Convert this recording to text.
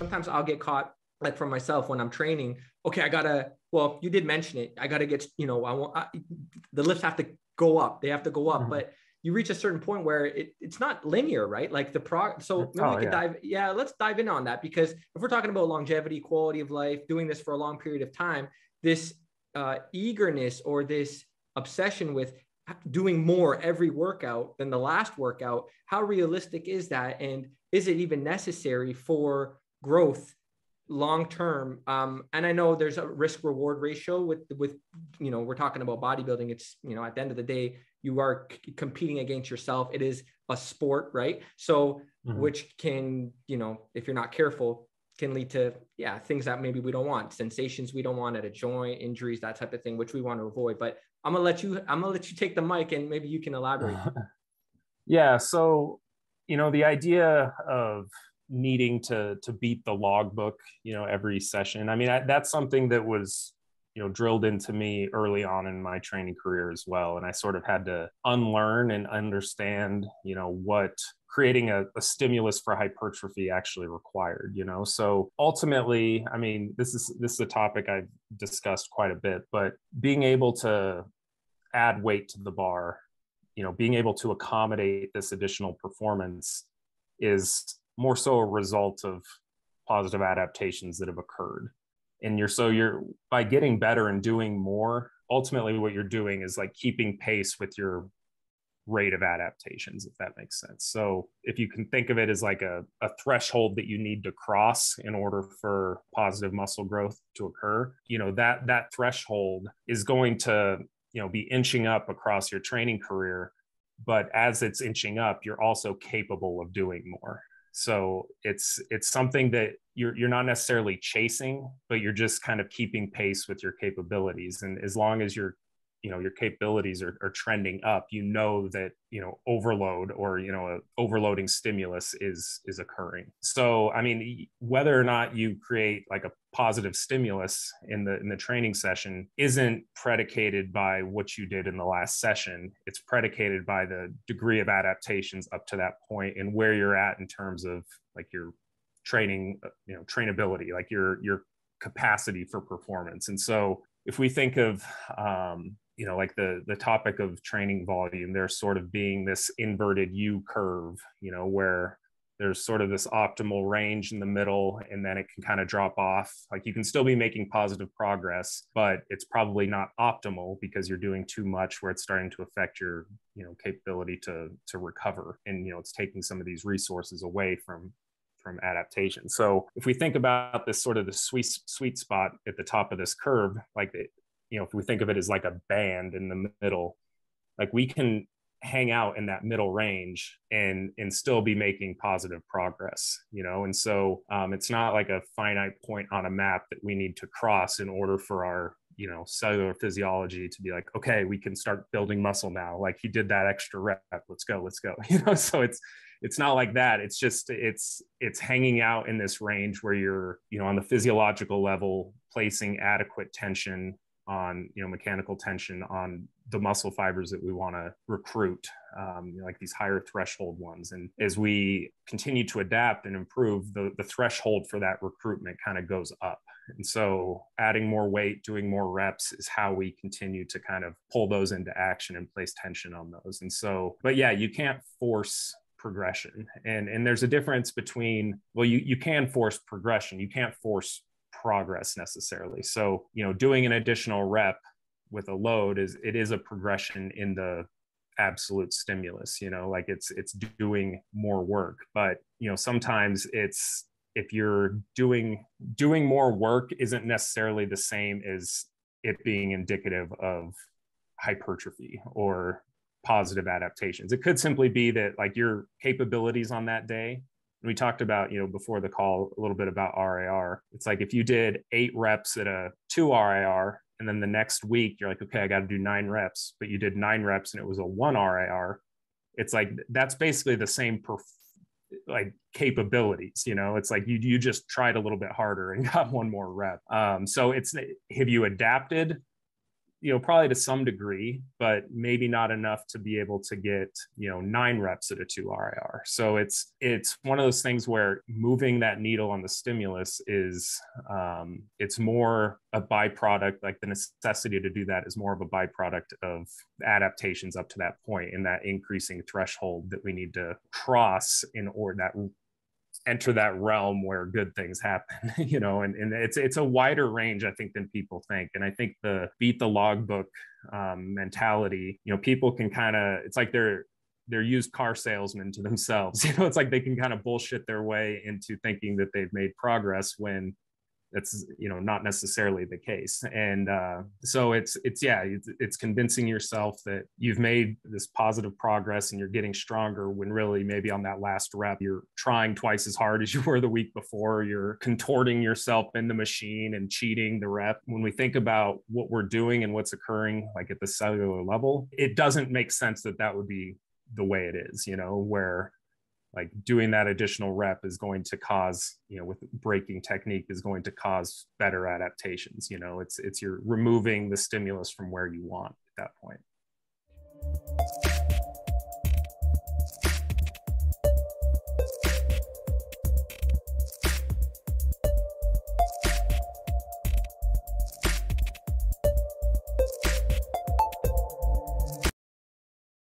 sometimes I'll get caught, like for myself when I'm training. Okay, well, you did mention it. I gotta get, the lifts have to go up. They have to go up, but you reach a certain point where it's not linear, right? Like so maybe we could let's dive in on that, because if we're talking about longevity, quality of life, doing this for a long period of time, this eagerness or this obsession with doing more every workout than the last workout, how realistic is that? And is it even necessary for growth long term? And I know there's a risk reward ratio with we're talking about bodybuilding. It's, at the end of the day, you are competing against yourself. It is a sport, right? So which can, if you're not careful, can lead to things that maybe we don't want, sensations we don't want at a joint, injuries, that type of thing, which we want to avoid. But I'm gonna let you take the mic, and maybe you can elaborate. Yeah. So, the idea of needing to beat the logbook, every session. I mean, that's something that was, drilled into me early on in my training career as well. And I sort of had to unlearn and understand, what creating a stimulus for hypertrophy actually required, So ultimately, I mean, this is a topic I've discussed quite a bit, but being able to add weight to the bar, being able to accommodate this additional performance is more so a result of positive adaptations that have occurred. And you're by getting better and doing more, ultimately what you're doing is like keeping pace with your rate of adaptations, if that makes sense. So if you can think of it as like a threshold that you need to cross in order for positive muscle growth to occur, that threshold is going to, be inching up across your training career. But as it's inching up, you're also capable of doing more. So it's something that you're not necessarily chasing, but you're just kind of keeping pace with your capabilities. And as long as your capabilities are trending up, that, overload or, a overloading stimulus is occurring. So, I mean, whether or not you create like a positive stimulus in the training session isn't predicated by what you did in the last session. It's predicated by the degree of adaptations up to that point and where you're at in terms of like your training, trainability, like your capacity for performance. And so if we think of, like the topic of training volume, there's sort of being this inverted U curve, where there's sort of this optimal range in the middle, and then it can kind of drop off. Like you can still be making positive progress, but it's probably not optimal because you're doing too much where it's starting to affect your, capability to recover. And, it's taking some of these resources away from adaptation. So if we think about this sort of the sweet spot at the top of this curve, like if we think of it as like a band in the middle, like we can hang out in that middle range and still be making positive progress, and so it's not like a finite point on a map that we need to cross in order for our cellular physiology to be like, okay, we can start building muscle now, like he did that extra rep, let's go. So it's not like that. It's just it's hanging out in this range where you're on the physiological level placing adequate tension on mechanical tension on the muscle fibers that we want to recruit, like these higher threshold ones. And as we continue to adapt and improve, the threshold for that recruitment kind of goes up. And so adding more weight, doing more reps is how we continue to kind of pull those into action and place tension on those. And so, but yeah, you can't force progression. And there's a difference between, well, you can force progression. You can't force progress necessarily. So, doing an additional rep with a load is a progression in the absolute stimulus, like it's doing more work. But, sometimes it's, if you're doing more work isn't necessarily the same as it being indicative of hypertrophy or positive adaptations. It could simply be that like your capabilities on that day. We talked about, before the call a little bit about RIR. It's like if you did 8 reps at a 2 RIR, and then the next week you're like, okay, I got to do 9 reps, but you did 9 reps and it was a 1 RIR. It's like, that's basically the same like capabilities, it's like you just tried a little bit harder and got 1 more rep. So it's, have you adapted? probably to some degree, but maybe not enough to be able to get, 9 reps at a 2 RIR. So it's one of those things where moving that needle on the stimulus is, it's more a byproduct, like the necessity to do that is more of a byproduct of adaptations up to that point and that increasing threshold that we need to cross in order that enter that realm where good things happen, and it's a wider range, I think, than people think. And I think the beat the logbook mentality, people can kind of, it's like they're used car salesmen to themselves. It's like they can kind of bullshit their way into thinking that they've made progress when that's not necessarily the case. And so it's convincing yourself that you've made this positive progress and you're getting stronger, when really maybe on that last rep you're trying twice as hard as you were the week before. You're contorting yourself in the machine and cheating the rep. When we think about what we're doing and what's occurring like at the cellular level, it doesn't make sense that would be the way it is, where like doing that additional rep is going to cause, with braking technique, is going to cause better adaptations. It's you're removing the stimulus from where you want at that point.